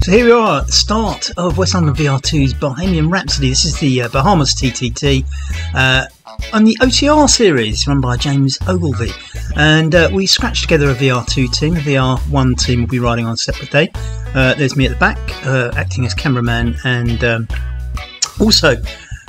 So here we are at the start of West London VR2's Bohemian Rhapsody. This is the Bahamas TTT on the OTR series run by James Ogilvy. And we scratched together a VR2 team. The VR1 team will be riding on a separate day. There's me at the back, acting as cameraman and also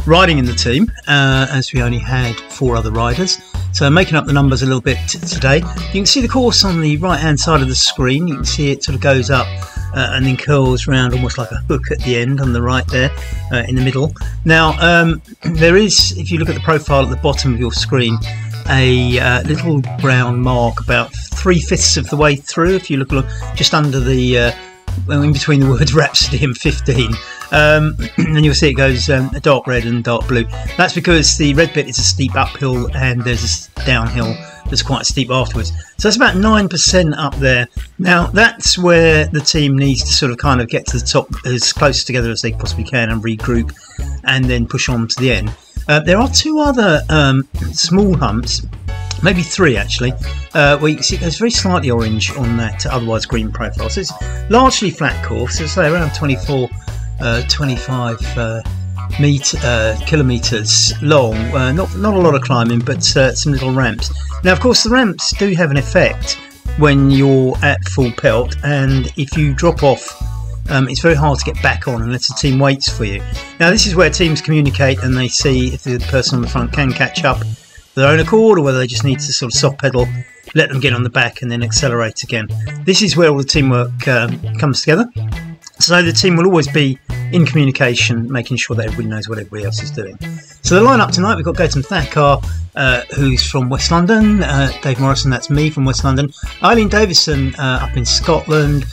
riding in the team, as we only had 4 other riders. So making up the numbers a little bit today. You can see the course on the right hand side of the screen. You can see it sort of goes up and then curls round almost like a hook at the end on the right there, in the middle. Now there is, if you look at the profile at the bottom of your screen, a little brown mark about 3/5 of the way through. If you look just under the in between the words Rhapsody and 15, and you'll see it goes dark red and dark blue. That's because the red bit is a steep uphill and there's a downhill that's quite steep afterwards. So that's about 9% up there. Now that's where the team needs to sort of kind of get to the top as close together as they possibly can and regroup and then push on to the end. There are 2 other small humps, maybe 3 actually, where you can see it goes very slightly orange on that otherwise green profile. So it's largely flat course, it's around 25 kilometres long. Not a lot of climbing, but some little ramps. Now of course the ramps do have an effect when you're at full pelt, and if you drop off, it's very hard to get back on unless the team waits for you. Now this is where teams communicate and they see if the person on the front can catch up of their own accord, or whether they just need to sort of soft pedal, let them get on the back and then accelerate again. This is where all the teamwork comes together. So the team will always be in communication, making sure that everybody knows what everybody else is doing. So the lineup tonight, we've got Gautam Thakkar, who's from West London, Dave Morrison, that's me from West London, Eileen Davison up in Scotland,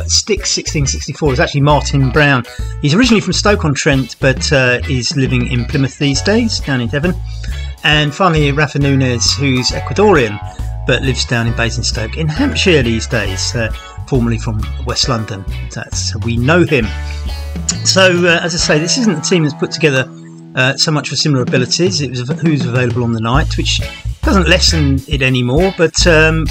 Sticks 1664 is actually Martin Brown. He's originally from Stoke-on-Trent, but is living in Plymouth these days, down in Devon. And finally Rafa Nunez, who's Ecuadorian, but lives down in Basingstoke in Hampshire these days, formerly from West London. That's how we know him. So as I say, this isn't a team that's put together so much for similar abilities. It was who's available on the night, which doesn't lessen it anymore, but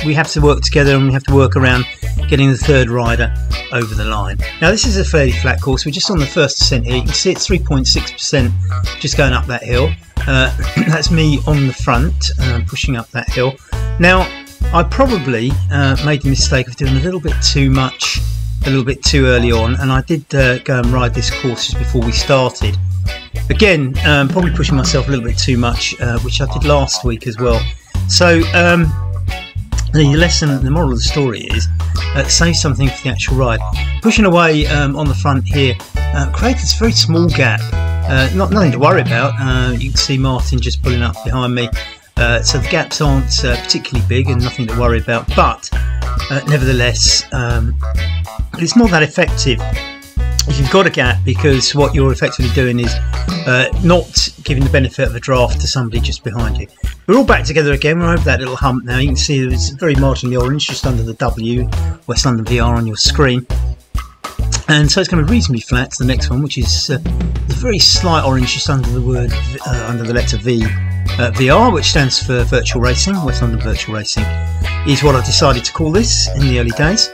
we have to work together and we have to work around getting the 3rd rider over the line. Now this is a fairly flat course. We're just on the first descent here. You can see it's 3.6% just going up that hill. That's me on the front, pushing up that hill. Now I probably made the mistake of doing a little bit too much a little bit too early on, and I did go and ride this course just before we started. Again, probably pushing myself a little bit too much, which I did last week as well. So the lesson, the moral of the story is save something for the actual ride. Pushing away on the front here created this very small gap. Nothing to worry about. You can see Martin just pulling up behind me. So the gaps aren't particularly big and nothing to worry about, but nevertheless it's not that effective if you've got a gap, because what you're effectively doing is not giving the benefit of a draft to somebody just behind you. We're all back together again. We're over that little hump now. You can see it's very marginally orange just under the W, West London VR, on your screen. And so it's going to be reasonably flat to the next one, which is a very slight orange just under the word, under the letter V. VR, which stands for Virtual Racing. West London Virtual Racing is what I decided to call this in the early days.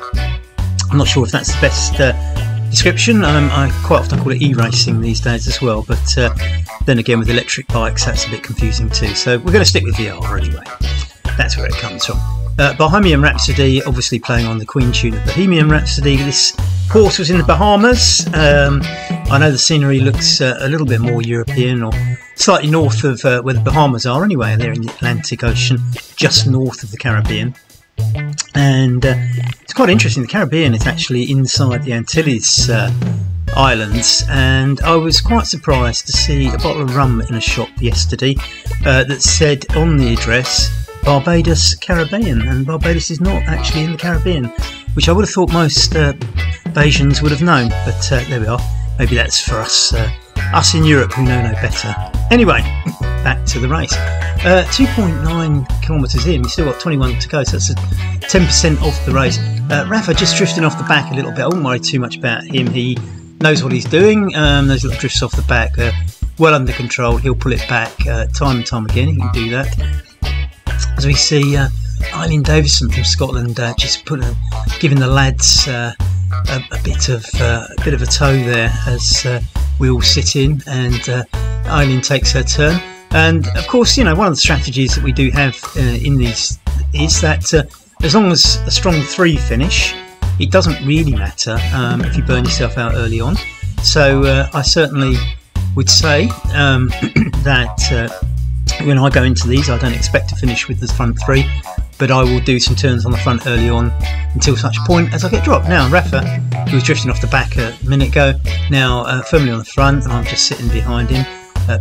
I'm not sure if that's the best description. I quite often call it e-racing these days as well, but then again with electric bikes that's a bit confusing too. So we're going to stick with VR anyway. That's where it comes from. Bohemian Rhapsody, obviously playing on the Queen tune of Bohemian Rhapsody. This course was in the Bahamas. I know the scenery looks a little bit more European, or slightly north of where the Bahamas are anyway. They're in the Atlantic Ocean, just north of the Caribbean. And it's quite interesting. The Caribbean is actually inside the Antilles Islands, and I was quite surprised to see a bottle of rum in a shop yesterday that said on the address Barbados Caribbean, and Barbados is not actually in the Caribbean, which I would have thought most Bayesians would have known, but there we are. Maybe that's for us in Europe who know no better. Anyway, back to the race. 2.9 kilometres in, we've still got 21 to go, so that's 10% off the race. Rafa just drifting off the back a little bit. I won't worry too much about him. He knows what he's doing. Those little drifts off the back, well under control. He'll pull it back time and time again. He can do that. As we see Eileen Davison from Scotland just giving the lads a bit of a tow there as we all sit in, and Eileen takes her turn. And of course, you know, one of the strategies that we do have in these is that as long as a strong 3 finish, it doesn't really matter if you burn yourself out early on. So I certainly would say that when I go into these, I don't expect to finish with the front 3, but I will do some turns on the front early on until such point as I get dropped. Now Rafa, who was drifting off the back a minute ago, now firmly on the front, and I'm just sitting behind him,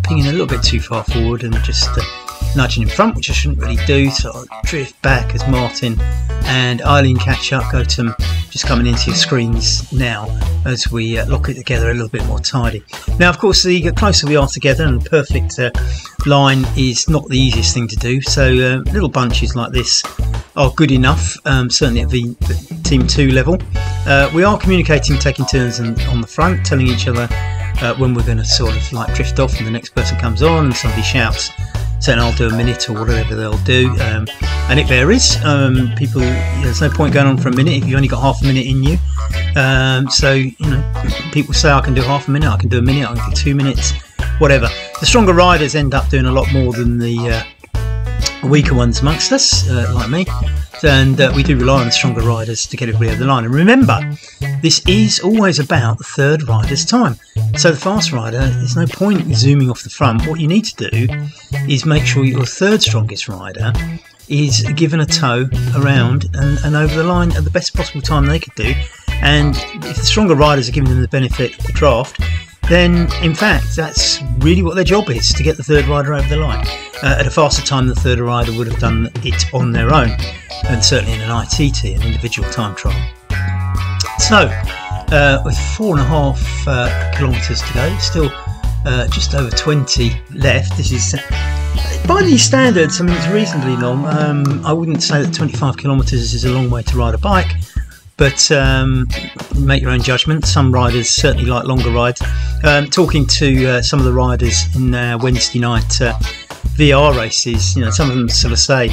pinging a little bit too far forward and just nudging in front, which I shouldn't really do. So I'll drift back as Martin and Eileen catch up. Gautam just coming into your screens now as we lock it together a little bit more tidy. Now, of course, the closer we are together, and the perfect line is not the easiest thing to do. So little bunches like this are good enough, certainly at the Team 2 level. We are communicating, taking turns on the front, telling each other when we're going to sort of like drift off and the next person comes on and somebody shouts saying I'll do a minute or whatever they'll do, and it varies. People, there's no point going on for a minute if you've only got half a minute in you. So, you know, people say I can do half a minute, I can do a minute, I can do 2 minutes, whatever. The stronger riders end up doing a lot more than the weaker ones amongst us, like me, and we do rely on the stronger riders to get everybody over the line. And remember, this is always about the third rider's time. So the fast rider, there's no point zooming off the front. What you need to do is make sure your third strongest rider is given a tow around and over the line at the best possible time they could do. And if the stronger riders are giving them the benefit of the draft, then in fact that's really what their job is, to get the third rider over the line at a faster time than the third rider would have done it on their own, and certainly in an ITT, an individual time trial. So with 4.5 kilometres to go, still just over 20 left. This is by these standards, I mean, it's reasonably long. I wouldn't say that 25 kilometres is a long way to ride a bike, but make your own judgment. Some riders certainly like longer rides. Talking to some of the riders in Wednesday night VR races, you know, some of them sort of say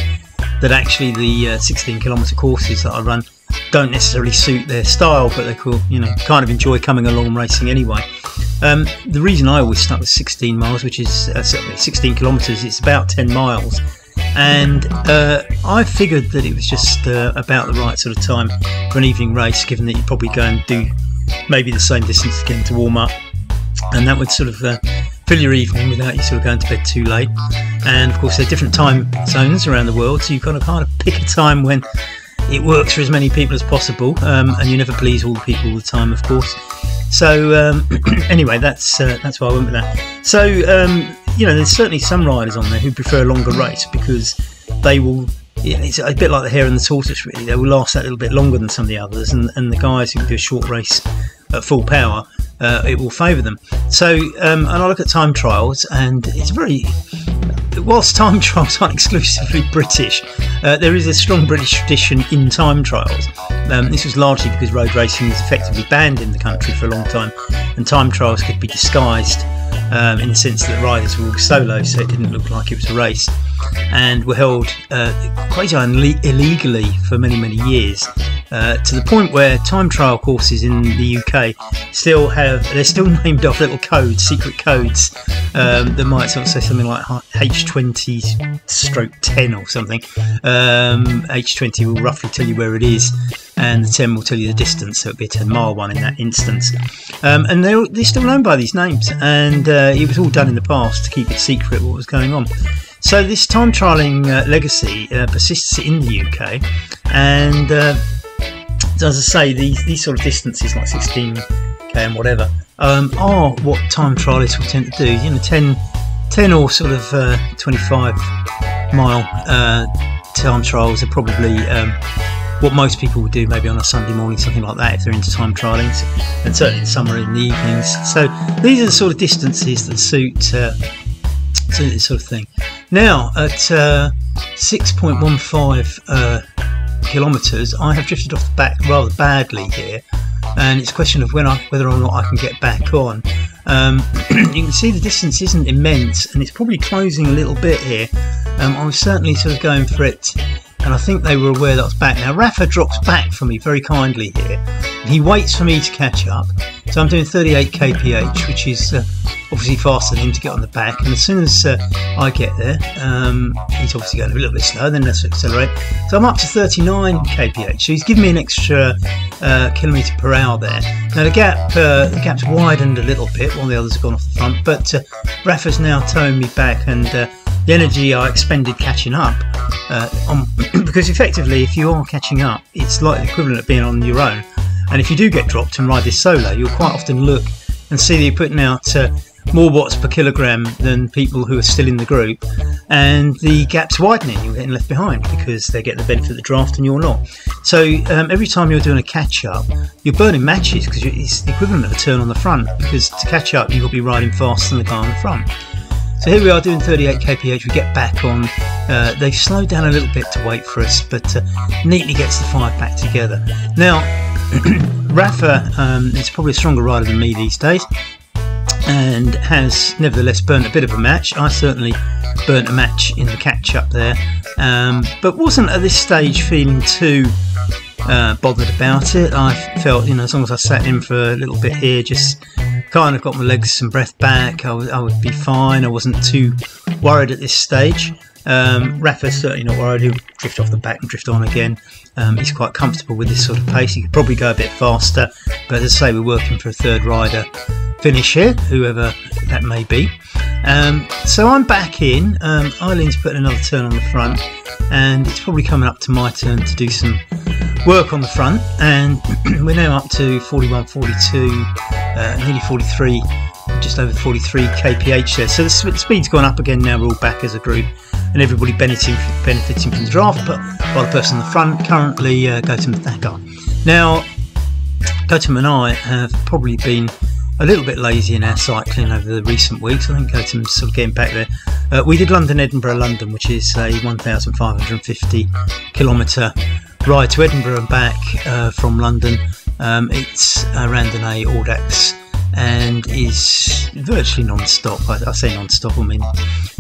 that actually the 16 kilometre courses that I run don't necessarily suit their style, but they cool, you know, kind of enjoy coming along racing anyway. The reason I always stuck with 16 miles, which is 16 kilometres, it's about 10 miles. And I figured that it was just about the right sort of time for an evening race, given that you'd probably go and do maybe the same distance again to warm up, and that would sort of fill your evening without you sort of going to bed too late. And of course there are different time zones around the world, so you've got to kind of pick a time when it works for as many people as possible, and you never please all the people all the time, of course. So anyway, that's why I went with that. So you know, there's certainly some riders on there who prefer a longer race because they will, yeah, it's a bit like the hare and the tortoise really, they will last that little bit longer than some of the others, and the guys who can do a short race at full power, it will favour them. So and I look at time trials, and it's very, whilst time trials aren't exclusively British, there is a strong British tradition in time trials. This was largely because road racing was effectively banned in the country for a long time, and time trials could be disguised in the sense that riders were all solo, so it didn't look like it was a race, and were held quasi illegally for many years, to the point where time trial courses in the UK they're still named off little codes, secret codes, that might sort of say something like H20/10 or something. H20 will roughly tell you where it is, and the 10 will tell you the distance, so it'll be a 10-mile one in that instance. And they're still known by these names, and it was all done in the past to keep it secret what was going on. So this time trialling legacy persists in the UK, and as I say, these sort of distances like 16k and whatever are what time trialists will tend to do. You know, 10 or sort of 25 mile time trials are probably what most people would do maybe on a Sunday morning, something like that, if they're into time trialling, and certainly in summer in the evenings. So these are the sort of distances that suit this sort of thing. Now at 6.15 kilometres, I have drifted off the back rather badly here, and it's a question of whether or not I can get back on. You can see the distance isn't immense, and it's probably closing a little bit here. I was certainly sort of going for it and I think they were aware that I was back. Now Rafa drops back for me very kindly here. He waits for me to catch up, so I'm doing 38 kph, which is obviously faster than him to get on the back. And as soon as I get there, he's obviously going a little bit slower, then let's accelerate. So I'm up to 39 kph, so he's given me an extra kilometre per hour there. Now the gap's widened a little bit while the others have gone off the front, but Rafa's now towing me back, and the energy I expended catching up, because effectively if you are catching up, it's like the equivalent of being on your own. And if you do get dropped and ride this solo, you'll quite often look and see that you're putting out more watts per kilogram than people who are still in the group, and the gap's widening. You're getting left behind because they're getting the benefit of the draft and you're not. So every time you're doing a catch up, you're burning matches, because it's the equivalent of a turn on the front, because to catch up you've got to be riding faster than the guy on the front. So here we are doing 38 kph, we get back on. They've slowed down a little bit to wait for us, but neatly gets the 5 back together. Now Rafa is probably a stronger rider than me these days, and has nevertheless burnt a bit of a match. I certainly burnt a match in the catch up there, but wasn't at this stage feeling too bothered about it. I felt, as long as I sat in for a little bit here, just kind of got my legs some breath back, I would be fine. I wasn't too worried at this stage. Rafa's certainly not worried. He'll drift off the back and drift on again. He's quite comfortable with this sort of pace. He could probably go a bit faster, but as I say, we're working for a third rider finish here, whoever that may be. So I'm back in. Eileen's putting another turn on the front, and it's probably coming up to my turn to do some work on the front, and we're now up to 41, 42, nearly 43, just over 43 kph there. So the speed's gone up again. Now we're all back as a group, and everybody benefiting from the draft, but while the person on the front currently Gautam Thakkar. Now Gautam and I have probably been a little bit lazy in our cycling over the recent weeks. I think Gautam's sort of getting back there. We did London, Edinburgh, London, which is a 1,550 kilometre ride to Edinburgh and back from London. It's a randonnée Audax, and is virtually non-stop. I say non-stop, I mean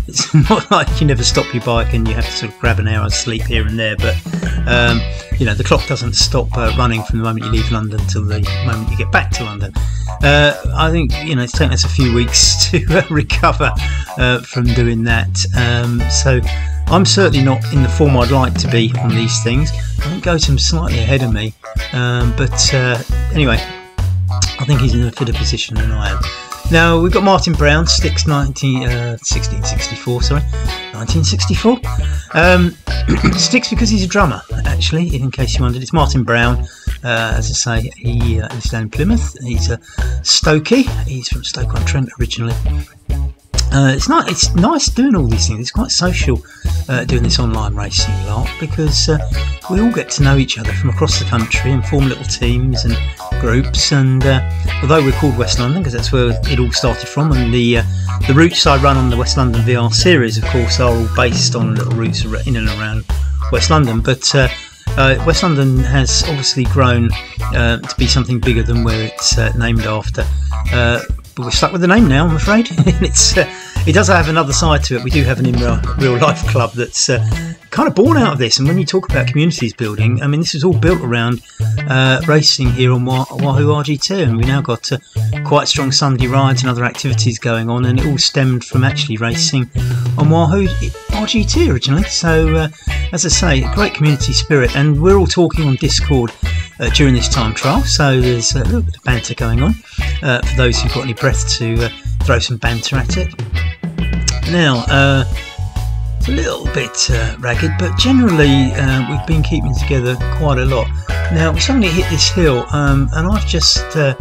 it's not like you never stop your bike and you have to sort of grab an hour's sleep here and there, but the clock doesn't stop running from the moment you leave London till the moment you get back to London. I think it's taken us a few weeks to recover from doing that, so I'm certainly not in the form I'd like to be on these things. I think Gautam's slightly ahead of me, but anyway, I think he's in a fitter position than I am. Now we've got Martin Brown, Sticks 1664, sorry, 1964. Sticks because he's a drummer, actually, in case you wondered. It's Martin Brown. As I say, he lives down in Plymouth. He's a Stokey. He's from Stoke-on-Trent originally. It's nice doing all these things. It's quite social doing this online racing lot, because we all get to know each other from across the country and form little teams and groups. And although we're called West London, because that's where it all started from, and the routes I run on the West London VR series, of course, are all based on little routes in and around West London, but West London has obviously grown to be something bigger than where it's named after. But we're stuck with the name now, I'm afraid. It does have another side to it. We do have an in real life club that's kind of born out of this. And when you talk about communities building, I mean, this is all built around racing here on Wahoo RG2, and we now got quite strong Sunday rides and other activities going on, and it all stemmed from actually racing on Wahoo RG2 originally. So as I say, a great community spirit, and we're all talking on Discord during this time trial, so there's a little bit of banter going on for those who've got any breath to throw some banter at it. Now it's a little bit ragged, but generally we've been keeping together quite a lot. Now we suddenly hit this hill, and I've just sort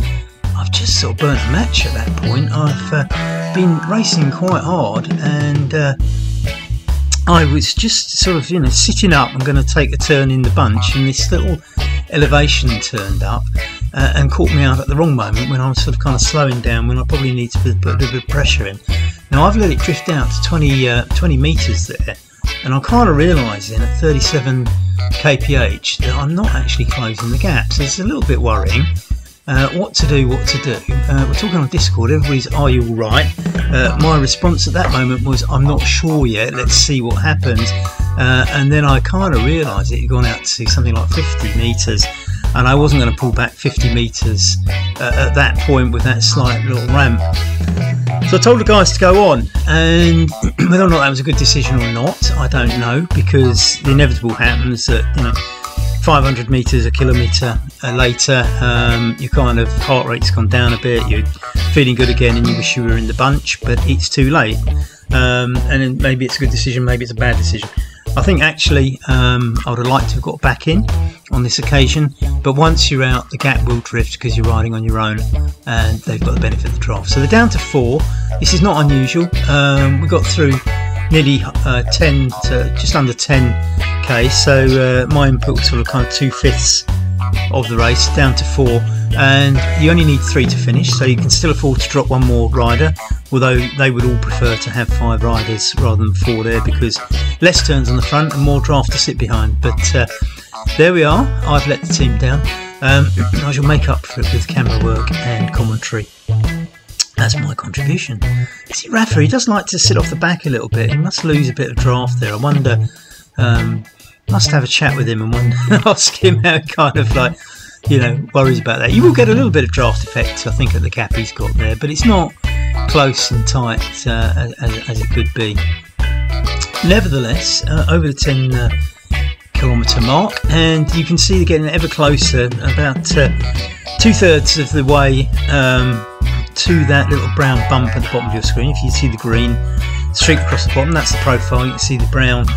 of burnt a match at that point. I've been racing quite hard, and I was just sort of sitting up and going to take a turn in the bunch, and this little elevation turned up and caught me out at the wrong moment when I was sort of kind of slowing down, when I probably need to put a little bit of pressure in. Now I've let it drift out to 20 metres there, and I'm kind of realising at 37 kph that I'm not actually closing the gap, so it's a little bit worrying. what to do. We're talking on Discord, everybody's, are you alright? My response at that moment was, I'm not sure yet, let's see what happens. And then I kind of realised it had gone out to something like 50 metres, and I wasn't going to pull back 50 metres at that point with that slight little ramp. So I told the guys to go on, and whether or not that was a good decision or not, I don't know, because the inevitable happens that, 500 metres, a kilometre later, your kind of heart rate's gone down a bit, you're feeling good again, and you wish you were in the bunch, but it's too late. And then maybe it's a good decision, maybe it's a bad decision. I think actually I would have liked to have got back in on this occasion, but once you're out, the gap will drift because you're riding on your own, and they've got the benefit of the draft. So they're down to 4. This is not unusual. We got through nearly 10 to just under 10k, so my input was sort of kind of 2/5 of the race, down to 4, and you only need 3 to finish, so you can still afford to drop one more rider, although they would all prefer to have 5 riders rather than 4 there, because less turns on the front and more draft to sit behind. But there we are. I've let the team down. I shall make up for it with camera work and commentary. That's my contribution. See, Rafa, he does like to sit off the back a little bit. He must lose a bit of draft there. I wonder, must have a chat with him and ask him how he kind of worries about that. You will get a little bit of draft effect, I think, at the gap he's got there, but it's not close and tight as it could be. Nevertheless, over the 10 kilometre mark, and you can see they're getting ever closer, about 2/3 of the way to that little brown bump at the bottom of your screen. If you see the green streak across the bottom, that's the profile. You can see the brown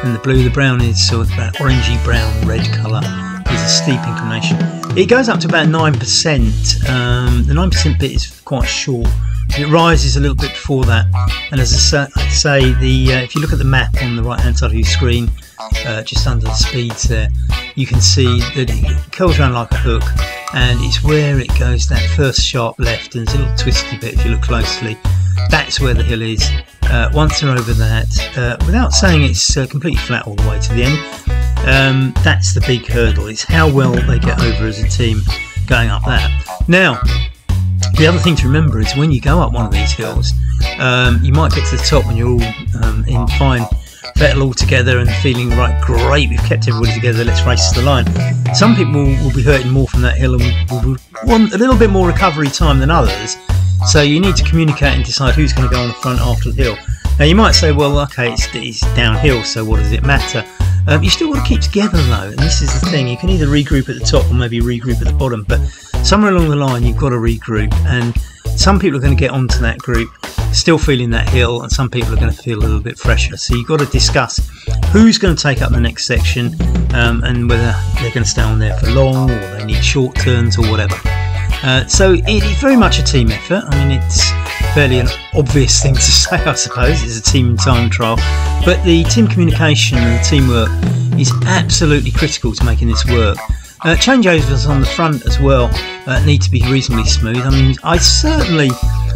and the blue. The brown is sort of that orangey brown red colour. It's a steep inclination. It goes up to about 9%. The 9% bit is quite short. It rises a little bit before that, and as I say, if you look at the map on the right hand side of your screen, just under the speeds there, you can see that it curls around like a hook, and it's where it goes that first sharp left, and there's a little twisty bit if you look closely. That's where the hill is. Once they're over that, without saying it's completely flat all the way to the end, that's the big hurdle. It's how well they get over as a team going up that. Now, the other thing to remember is when you go up one of these hills, you might get to the top when you're all in fine fettle all together and feeling right, great, we've kept everybody together, let's race to the line. Some people will be hurting more from that hill and will want a little bit more recovery time than others, so you need to communicate and decide who's going to go on the front after the hill. Now you might say, well, okay, it's downhill, so what does it matter? You still want to keep together though, and this is the thing, you can either regroup at the top or maybe regroup at the bottom, but somewhere along the line you've got to regroup, and some people are going to get onto that group still feeling that hill, and some people are going to feel a little bit fresher, so you've got to discuss who's going to take up the next section, and whether they're going to stay on there for long or they need short turns or whatever. So it's very much a team effort. I mean, it's fairly an obvious thing to say, I suppose. It's a team time trial, but the team communication and the teamwork is absolutely critical to making this work. Changeovers on the front as well need to be reasonably smooth. I mean, I certainly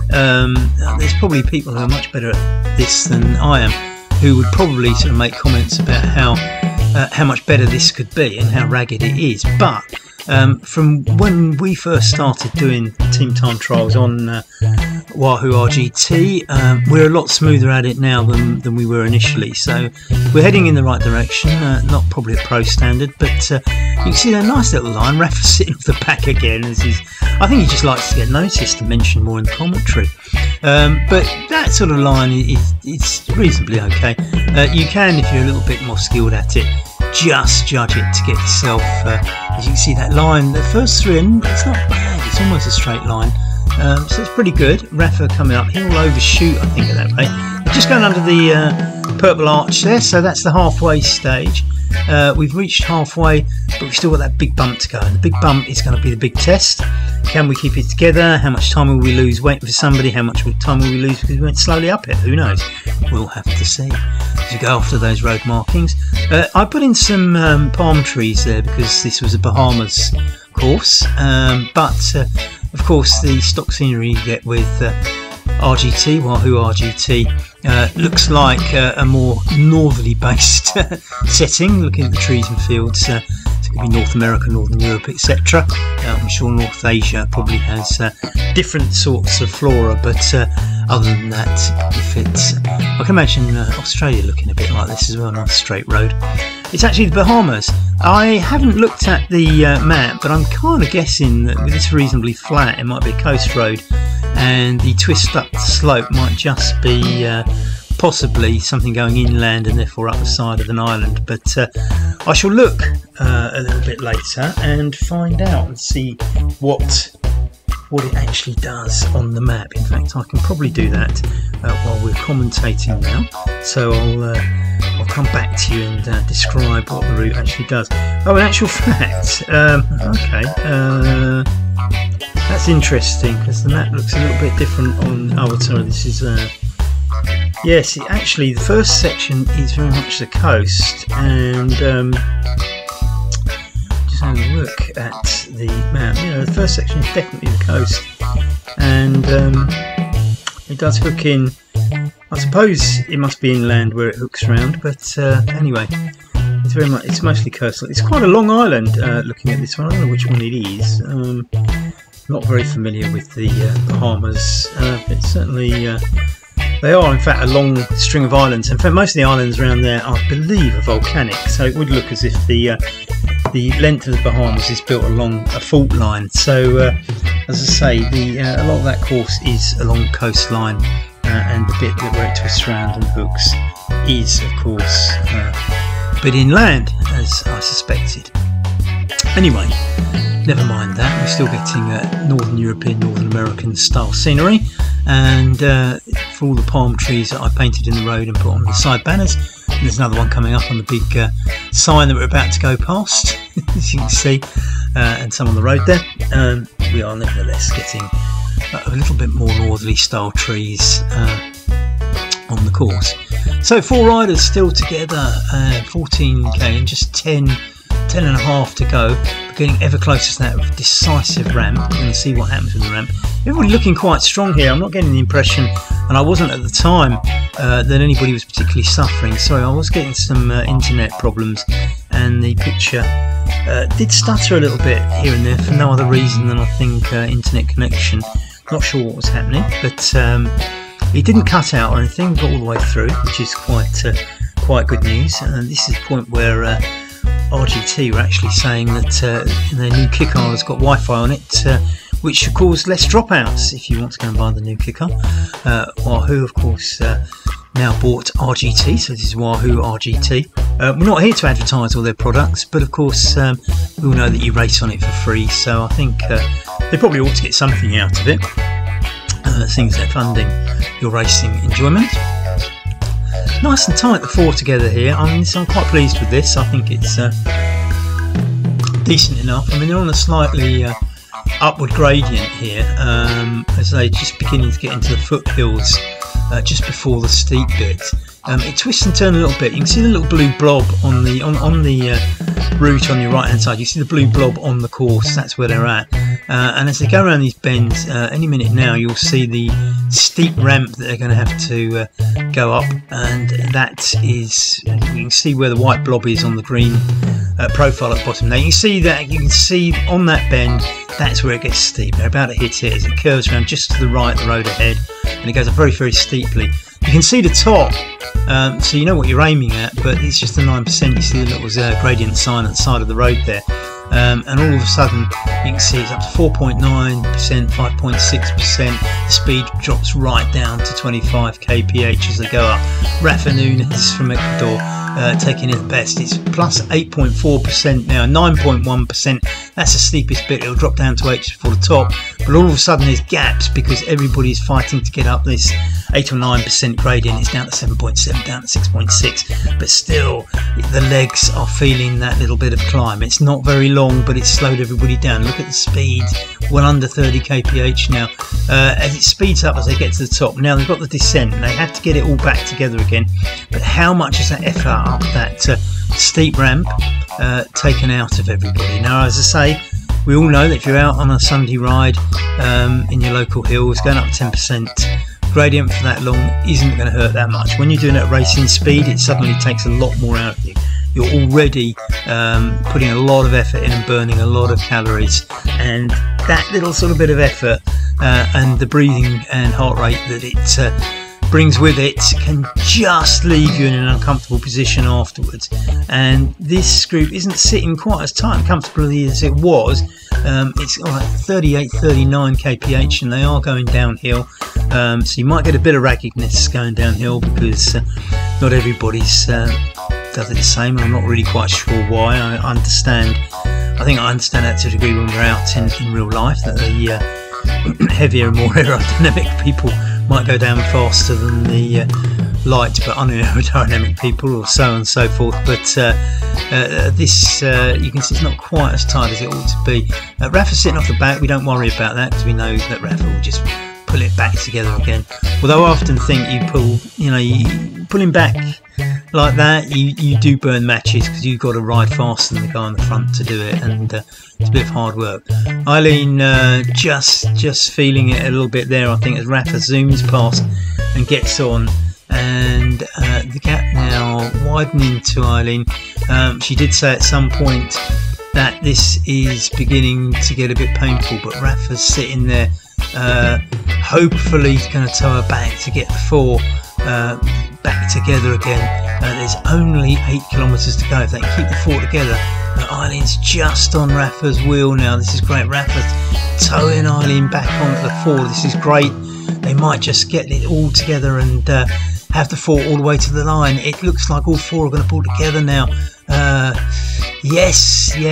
there's probably people who are much better at this than I am, who would probably sort of make comments about how much better this could be and how ragged it is. But from when we first started doing team time trials on Wahoo RGT, we're a lot smoother at it now than we were initially, so we're heading in the right direction. Not probably at pro standard, but you can see that nice little line. Rafa sitting off the back again. I think he just likes to get noticed and mentioned more in the commentary. But that sort of line is reasonably okay. You can, if you're a little bit more skilled at it, just judge it to get yourself, as you can see that line, the first 3, and it's not bad, it's almost a straight line, so it's pretty good. Rafa coming up, he'll overshoot I think at that rate. Just going under the purple arch there, so that's the halfway stage. We've reached halfway, but we've still got that big bump to go, and the big bump is going to be the big test. Can we keep it together? How much time will we lose waiting for somebody? How much time will we lose because we went slowly up it? Who knows? We'll have to see as we go after those road markings. I put in some palm trees there because this was a Bahamas course, but of course the stock scenery you get with RGT, Wahoo RGT, looks like a more northerly based setting, looking at the trees and fields. It's maybe North America, Northern Europe, etc. I'm sure North Asia probably has different sorts of flora, but other than that, if it's, I can imagine Australia looking a bit like this as well, nice straight road. It's actually the Bahamas. I haven't looked at the map, but I'm kind of guessing that with this reasonably flat, it might be a coast road, and the twist up the slope might just be possibly something going inland and therefore up the side of an island. But I shall look a little bit later and find out and see what it actually does on the map. In fact, I can probably do that while we're commentating now. So I'll come back to you and describe what the route actually does. Oh, in actual fact, okay, that's interesting because the map looks a little bit different on. Oh, sorry, this is. Yes, actually, the first section is very much the coast, and just have a look at the map. The first section is definitely the coast, and it does hook in. I suppose it must be inland where it hooks round, but anyway, it's mostly coastal. It's quite a long island. Looking at this one, I don't know which one it is. Not very familiar with the Bahamas. It's certainly. They are in fact a long string of islands. In fact, most of the islands around there, I believe, are volcanic. So it would look as if the length of the Bahamas is built along a fault line. So, as I say, a lot of that course is along the coastline, and the bit where it twists around and hooks is, of course, a bit inland, as I suspected. Anyway, never mind that. We're still getting Northern European, Northern American style scenery. And for all the palm trees that I painted in the road and put on the side banners, and there's another one coming up on the big sign that we're about to go past, as you can see, and some on the road there. We are nevertheless getting a little bit more northerly style trees on the course. So 4 riders still together, 14k and just 10 and a half to go. We're getting ever closer to that decisive ramp. We're going to see what happens with the ramp. Everybody looking quite strong here. I'm not getting the impression, and I wasn't at the time, that anybody was particularly suffering. Sorry, I was getting some internet problems, and the picture did stutter a little bit here and there for no other reason than I think internet connection. Not sure what was happening, but it didn't cut out or anything. Got all the way through, which is quite good news. And this is the point where RGT were actually saying that their new kick car has got Wi-Fi on it, which should cause less dropouts if you want to go and buy the new kick car. Wahoo, of course, now bought RGT, so this is Wahoo RGT. We're not here to advertise all their products, but of course we all know that you race on it for free, so I think they probably ought to get something out of it, things they're funding your racing enjoyment. Nice and tight, the 4 together here. I'm quite pleased with this. I think it's decent enough. I mean, they're on a slightly upward gradient here, as they just beginning to get into the foothills just before the steep bit. It twists and turns a little bit. You can see the little blue blob on the route on your right hand side. You see the blue blob on the course. That's where they're at. And as they go around these bends, any minute now you'll see the steep ramp that they're going to have to go up, and that is, you can see where the white blob is on the green profile at the bottom. Now you can see on that bend, that's where it gets steep. They're about to hit it as it curves around just to the right, the road ahead, and it goes up very, very steeply. You can see the top, so you know what you're aiming at, but it's just the 9%. You see the little gradient sign at the side of the road there. And all of a sudden you can see it's up to 4.9%, 5.6%. The speed drops right down to 25 kph as they go up. Rafa Nunes from Ecuador taking it the best. It's plus 8.4% now, 9.1%. That's the steepest bit. It'll drop down to 8 before the top, but all of a sudden there's gaps because everybody's fighting to get up this 8 or 9% gradient. It's down to 7.7, down to 6.6, but still the legs are feeling that little bit of climb. It's not very long, but it's slowed everybody down. Look at the speed, well under 30 kph now, as it speeds up as they get to the top. Now they've got the descent and they have to get it all back together again, but how much is that effort up that steep ramp taken out of everybody? Now, as I say, we all know that if you're out on a Sunday ride in your local hills, going up 10% gradient for that long isn't going to hurt that much. When you're doing it at racing speed, it suddenly takes a lot more out of you. You're already putting a lot of effort in and burning a lot of calories, and that little sort of bit of effort and the breathing and heart rate that it brings with it can just leave you in an uncomfortable position afterwards. And this group isn't sitting quite as tight and comfortably as it was. It's like 38, 39 kph, and they are going downhill, so you might get a bit of raggedness going downhill because not everybody's does it the same. I'm not really quite sure why. I think I understand that to a degree when we're out in real life, that the heavier and more aerodynamic people might go down faster than the light but unaerodynamic people, or so on and so forth. But this you can see it's not quite as tight as it ought to be. Rafa's sitting off the back. We don't worry about that because we know that Rafa will just pull it back together again. Although I often think you pull him back like that, you do burn matches because you've got to ride faster than the guy on the front to do it, and it's a bit of hard work. Eileen just feeling it a little bit there, I think, as Rafa zooms past and gets on, and the gap now widening to Eileen. She did say at some point that this is beginning to get a bit painful, but Rafa's sitting there, hopefully going to tow her back to get the four back together again. There's only 8 kilometres to go if they can keep the four together. Eileen's just on Rafa's wheel now. This is great. Rafa's towing Eileen back onto the four. This is great. They might just get it all together and have the four all the way to the line. It looks like all four are going to pull together now. Yes. You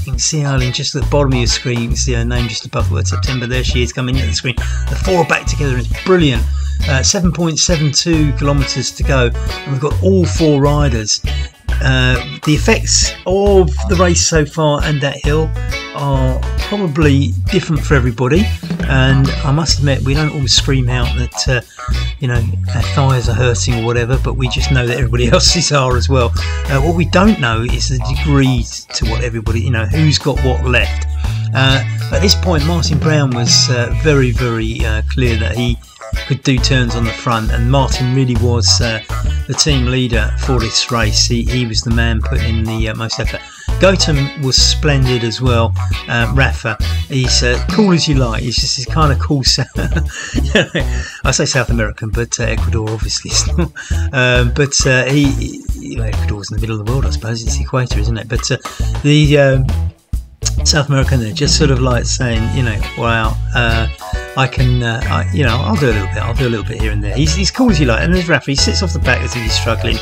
can see Eileen just at the bottom of your screen. You can see her name just above the word September. There she is coming into the screen. The four are back together, and it's brilliant. 7.72 kilometres to go, and we've got all four riders. The effects of the race so far and that hill are probably different for everybody, and I must admit we don't always scream out that our thighs are hurting or whatever, but we just know that everybody else's are as well. What we don't know is the degree to what everybody, who's got what left. At this point Martin Brown was very clear that he could do turns on the front, and Martin really was the team leader for this race. He was the man putting in the most effort. Gautam was splendid as well. Rafa, he's cool as you like. He's just this kind of cool I say South American, but Ecuador obviously is not. Ecuador's in the middle of the world, I suppose. It's the equator, isn't it? But the South American, they're just sort of like saying, wow, I can, I'll do a little bit. I'll do a little bit here and there. He's cool as you like. And there's Rafa. He sits off the back as if he's struggling,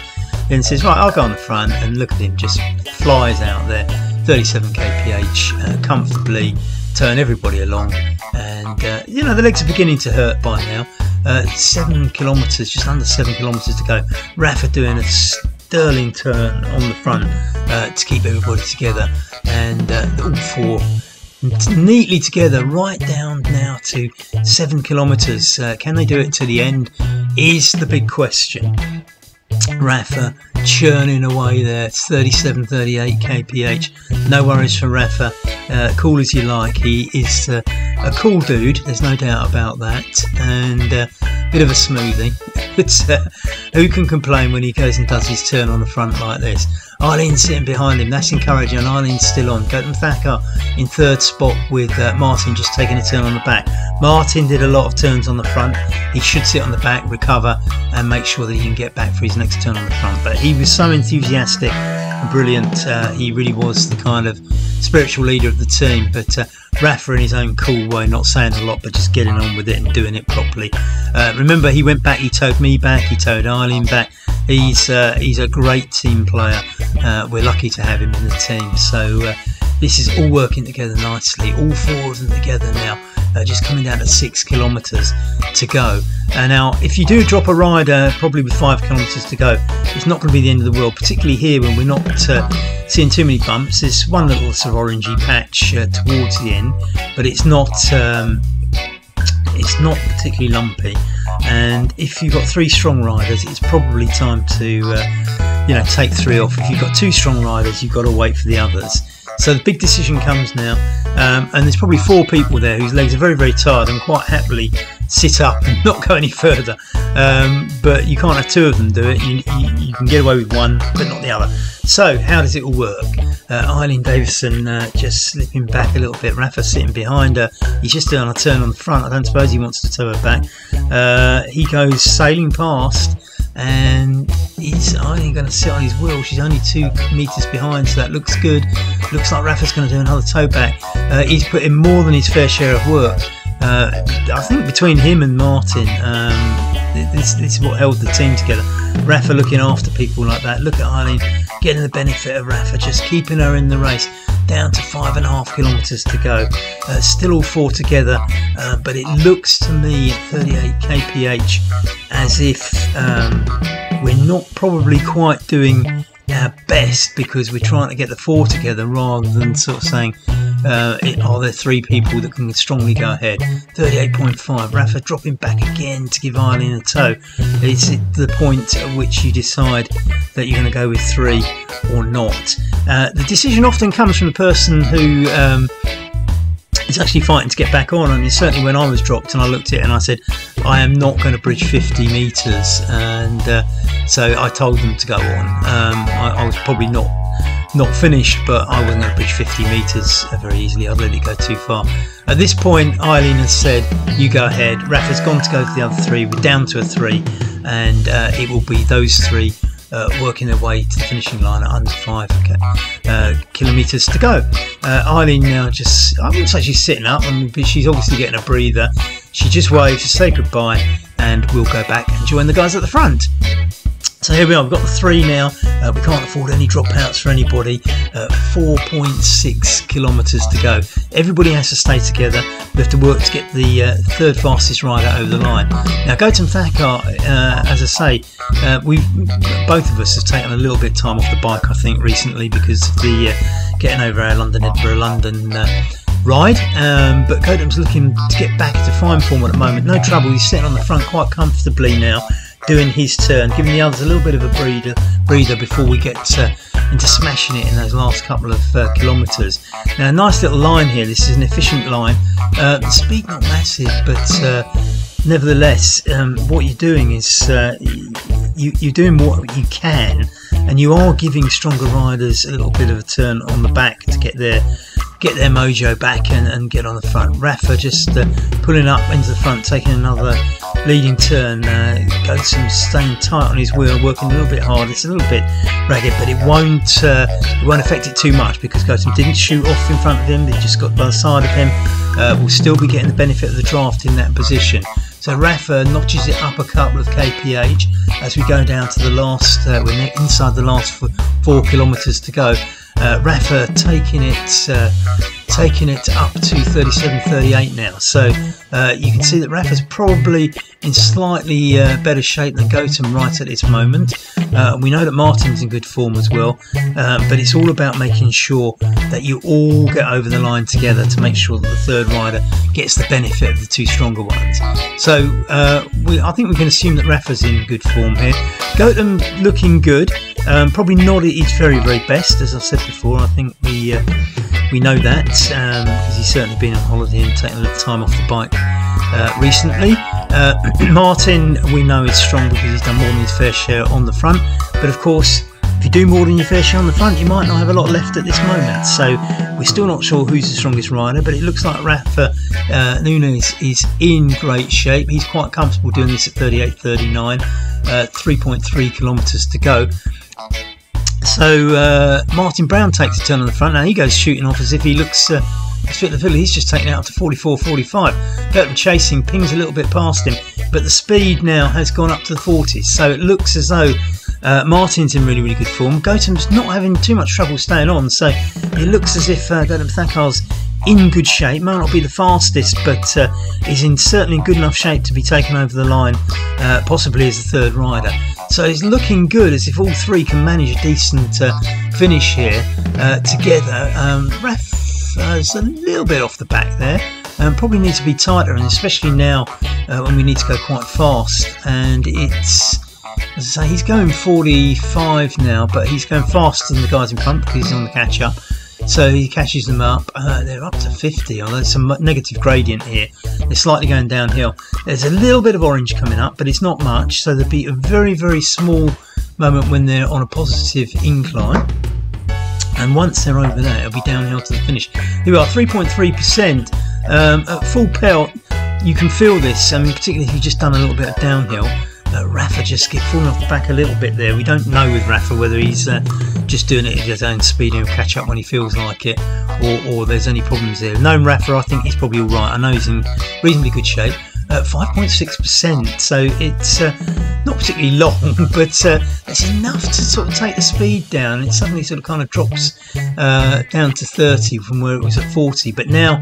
then says, right, I'll go on the front. And look at him, just flies out there, 37 kph, comfortably, turn everybody along. And the legs are beginning to hurt by now. 7 kilometres, just under 7 kilometres to go. Rafa doing a sterling turn on the front to keep everybody together, and all four neatly together right down now to 7 kilometres. Can they do it to the end is the big question. Rafa churning away there, 37, 38 kph. No worries for Rafa. Cool as you like. He is a cool dude, there's no doubt about that, and bit of a smoothie. But who can complain when he goes and does his turn on the front like this? Eileen's sitting behind him, that's encouraging, and Eileen's still on. Gautam Thacker in third spot with Martin just taking a turn on the back. Martin did a lot of turns on the front. He should sit on the back, recover, and make sure that he can get back for his next turn on the front. But he was so enthusiastic and brilliant. He really was the kind of spiritual leader of the team. But Rafa in his own cool way, not saying a lot, but just getting on with it and doing it properly. Remember, he went back, he towed me back, he towed Eileen back. He's a great team player. We're lucky to have him in the team. So this is all working together nicely. All four of them together now. Just coming down to 6 kilometres to go. Now, if you do drop a rider, probably with 5 kilometres to go, it's not going to be the end of the world, particularly here when we're not seeing too many bumps. There's one little sort of orangey patch towards the end, but it's not particularly lumpy. And if you've got 3 strong riders, it's probably time to take 3 off. If you've got 2 strong riders, you've got to wait for the others. So the big decision comes now, and there's probably 4 people there whose legs are very tired and quite happily sit up and not go any further. But you can't have two of them do it. You can get away with one, but not the other. So how does it all work? Eileen Davison just slipping back a little bit. Rafa sitting behind her. He's just doing a turn on the front. I don't suppose he wants to tow her back. He goes sailing past, and he's only going to sit on his wheel. She's only 2 metres behind, so that looks good. Looks like Rafa's going to do another tow back. He's put in more than his fair share of work. I think between him and Martin, this is what held the team together. Rafa looking after people like that. Look at Eileen getting the benefit of Rafa, just keeping her in the race. Down to 5.5 kilometres to go. Still all four together, but it looks to me at 38 kph as if we're not probably quite doing our best, because we're trying to get the four together rather than sort of saying, are there three people that can strongly go ahead? 38.5. Rafa dropping back again to give Eileen a tow. It's at the point at which you decide that you're going to go with three or not. The decision often comes from the person who is actually fighting to get back on, and certainly when I was dropped and I looked at it and I said I am not going to bridge 50 metres, and so I told them to go on. I was probably not finished, but I wasn't going to bridge 50 metres very easily. I'd let it go too far. At this point, Eileen has said, you go ahead. Rafa's gone to go for the other three. We're down to a 3, and it will be those 3 working their way to the finishing line at under 5 kilometres to go. Eileen now just, I wouldn't say she's sitting up, but she's obviously getting a breather. She just waves to say goodbye, and we'll go back and join the guys at the front. So here we are, we've got the 3 now. We can't afford any dropouts for anybody. 4.6 kilometres to go. Everybody has to stay together. We have to work to get the 3rd fastest rider over the line. Now, Gautam Thakkar, as I say, both of us have taken a little bit of time off the bike, I think, recently because of the getting over our London ride, but Gautam's looking to get back to fine form at the moment. No trouble, he's sitting on the front quite comfortably now, doing his turn, giving the others a little bit of a breather before we get into smashing it in those last couple of kilometres. Now, a nice little line here. This is an efficient line. The speed not massive, but nevertheless, what you're doing is you're doing what you can, and you are giving stronger riders a little bit of a turn on the back to get their mojo back and get on the front. Rafa just pulling up into the front, taking another leading turn. Gautam staying tight on his wheel, working a little bit hard. It's a little bit ragged, but it won't affect it too much because Gautam didn't shoot off in front of him. He just got by the side of him. We'll still be getting the benefit of the draft in that position. So Rafa notches it up a couple of kph as we go down to the last, we're inside the last 4 kilometres to go. Rafa taking it up to 37.38 now. So you can see that Rafa's probably in slightly better shape than Gautam right at this moment. We know that Martin's in good form as well, but it's all about making sure that you all get over the line together to make sure that the 3rd rider gets the benefit of the 2 stronger ones. So I think we can assume that Rafa's in good form here. Gautam looking good, probably not at his very best, as I've said before. I think we know that because he's certainly been on holiday and taken a little time off the bike recently. Martin, we know, is strong because he's done more than his fair share on the front, but of course if you do more than your fair share on the front, you might not have a lot left at this moment. So we're still not sure who's the strongest rider, but it looks like Rafa Nunes is in great shape. He's quite comfortable doing this at 38.39, 3.3 kilometres to go. So Martin Brown takes a turn on the front. Now he goes shooting off as if he looks fit the fiddle. He's just taken it up to 44.45. Gautam chasing, pings a little bit past him, but the speed now has gone up to the 40s. So it looks as though Martin's in really good form. Gautam's not having too much trouble staying on, so it looks as if Gautam Thakkar's in good shape. Might not be the fastest, but is certainly in good enough shape to be taken over the line, possibly as the 3rd rider. So it's looking good, as if all 3 can manage a decent finish here together. Rafa's a little bit off the back there. Probably needs to be tighter, and especially now when we need to go quite fast. And it's, as I say, he's going 45 now, but he's going faster than the guys in front because he's on the catch-up. so he catches them up. They're up to 50, although there's some negative gradient here. They're slightly going downhill. There's a little bit of orange coming up, but it's not much, so there'll be a very, very small moment when they're on a positive incline. And once they're over there, it'll be downhill to the finish. Here we are, 3.3%. At full pelt, you can feel this. I mean, particularly if you've just done a little bit of downhill. Rafa just get falling off the back a little bit there. We don't know with Rafa whether he's just doing it at his own speed and he'll catch up when he feels like it, or there's any problems there. Knowing Rafa, I think he's probably all right. I know he's in reasonably good shape. 5.6%, so it's not particularly long, but it's enough to sort of take the speed down. It suddenly sort of kind of drops down to 30 from where it was at 40, but now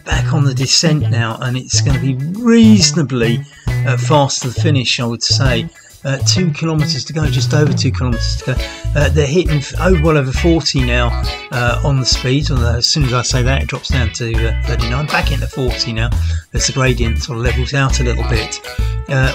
back on the descent now, and it's going to be reasonably fast to the finish, I would say. 2 kilometres to go, just over 2 kilometres to go. They're hitting well over 40 now on the speed, although as soon as I say that it drops down to 39, back into 40 now as the gradient sort of levels out a little bit.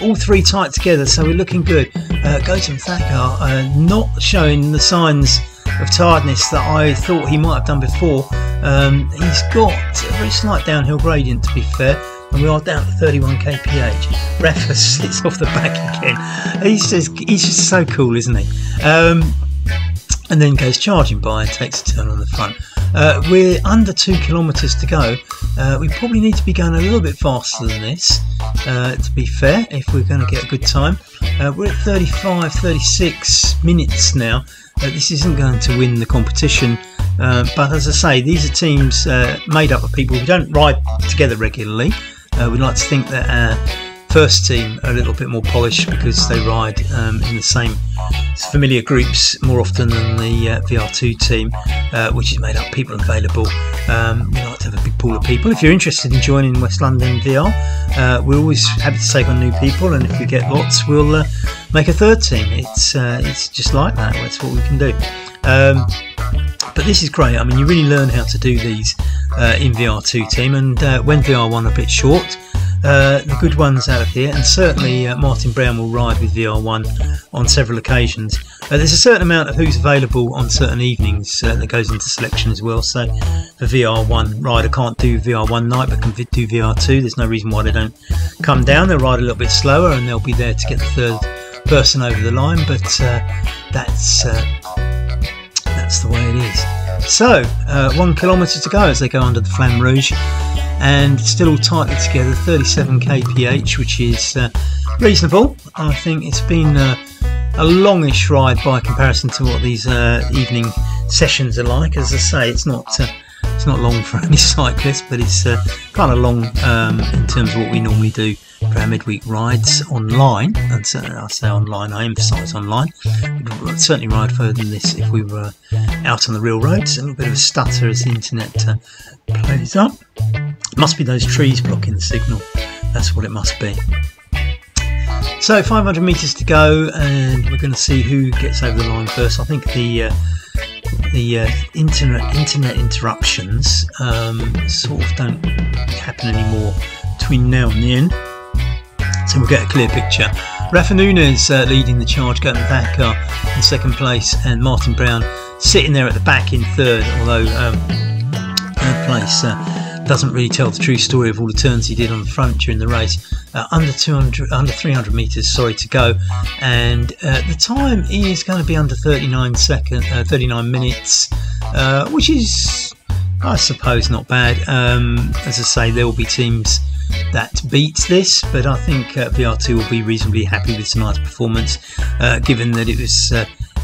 All three tight together, so we're looking good. Gautam Thakkar not showing the signs of tiredness that I thought he might have done before. He's got a very slight downhill gradient, to be fair, and we are down to 31 kph. Rafa sits off the back again. He's just so cool, isn't he? And then goes charging by and takes a turn on the front. We're under 2 kilometres to go. We probably need to be going a little bit faster than this, to be fair, if we're going to get a good time. We're at 35-36 minutes now. This isn't going to win the competition, but as I say, these are teams made up of people who don't ride together regularly. We'd like to think that our first team are a little bit more polished because they ride in the same familiar groups more often than the VR2 team, which is made up of people available. We like to have a big pool of people. If you're interested in joining West London VR, we're always happy to take on new people, and if we get lots, we'll make a third team. It's just like that. That's what we can do. But this is great. I mean, you really learn how to do these in VR2 team, and when VR1 a bit short, the good ones out of here, and certainly Martin Brown will ride with VR1 on several occasions. There's a certain amount of who's available on certain evenings that goes into selection as well. So the VR1 rider can't do VR1 night but can do VR2. There's no reason why they don't come down. They'll ride a little bit slower and they'll be there to get the third person over the line, but that's the way it is. So 1 kilometre to go as they go under the Flamme Rouge, and still all tightly together, 37 kph, which is reasonable. I think it's been a longish ride by comparison to what these evening sessions are like. As I say, it's not long for any cyclist, but it's kind of long in terms of what we normally do for our midweek rides online. And certainly I say online, I emphasise online. We'd certainly ride further than this if we were out on the real roads. A little bit of a stutter as the internet plays up. Must be those trees blocking the signal. That's what it must be. So 500 metres to go, and we're going to see who gets over the line first. I think the internet interruptions sort of don't happen anymore between now and the end, so we'll get a clear picture. Rafa Nunes leading the charge, Gautam Thakkar in second place, and Martin Brown sitting there at the back in third, although third place doesn't really tell the true story of all the turns he did on the front during the race. Under 300 metres, to go, and the time is going to be under 39 minutes, which is, I suppose, not bad. As I say, there will be teams that beats this, but I think VR2 will be reasonably happy with tonight's performance, given that it was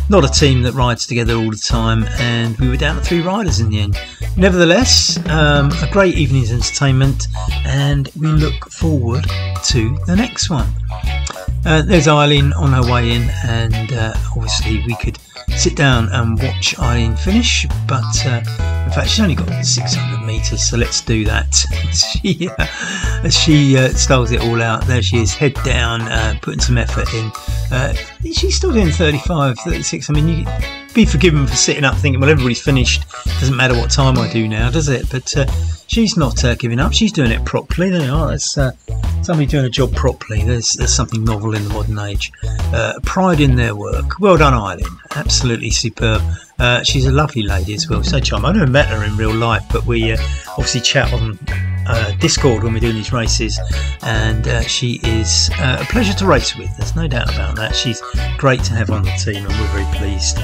not a team that rides together all the time, and we were down to 3 riders in the end. Nevertheless, a great evening's entertainment, and we look forward to the next one. There's Eileen on her way in, and obviously we could sit down and watch Eileen finish, but in fact she's only got 600 metres, so let's do that. She styles it all out. There she is, head down, putting some effort in. She's still doing 35, 36. I mean, you be forgiven for sitting up thinking, well, everybody's finished, doesn't matter what time I do now, does it? But she's not giving up. She's doing it properly. There you are. That's somebody doing a job properly. There's something novel in the modern age. Pride in their work. Well done, Eileen. absolutely superb. She's a lovely lady as well, so charming. I've never met her in real life, but we obviously chat on Discord when we're doing these races, and she is a pleasure to race with. There's no doubt about that. She's great to have on the team, and we're very pleased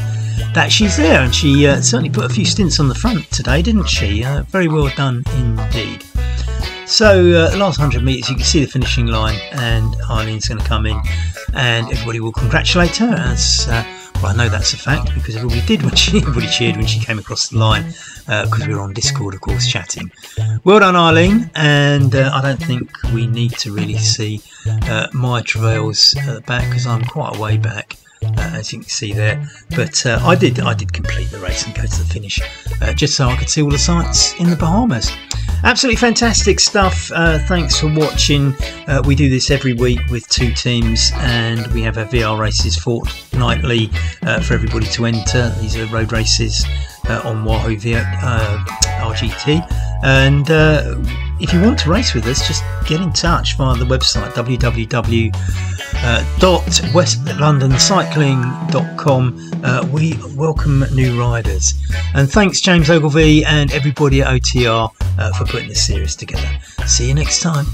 that she's there. And she certainly put a few stints on the front today, didn't she? Very well done indeed. So the last 100 metres, you can see the finishing line, and Eileen's going to come in, and everybody will congratulate her. As well, I know that's a fact because everybody did when everybody cheered when she came across the line, because we were on Discord, of course, chatting. Well done, Eileen, and I don't think we need to really see my travails at the back because I'm quite a way back. As you can see there, but I did complete the race and go to the finish just so I could see all the sights in the Bahamas. Absolutely fantastic stuff. Thanks for watching. We do this every week with 2 teams, and we have our VR races fortnightly for everybody to enter. These are road races on WLVR RGT, and if you want to race with us, just get in touch via the website www.westlondoncycling.com. We welcome new riders, and thanks James Ogilvie and everybody at OTR for putting this series together. See you next time.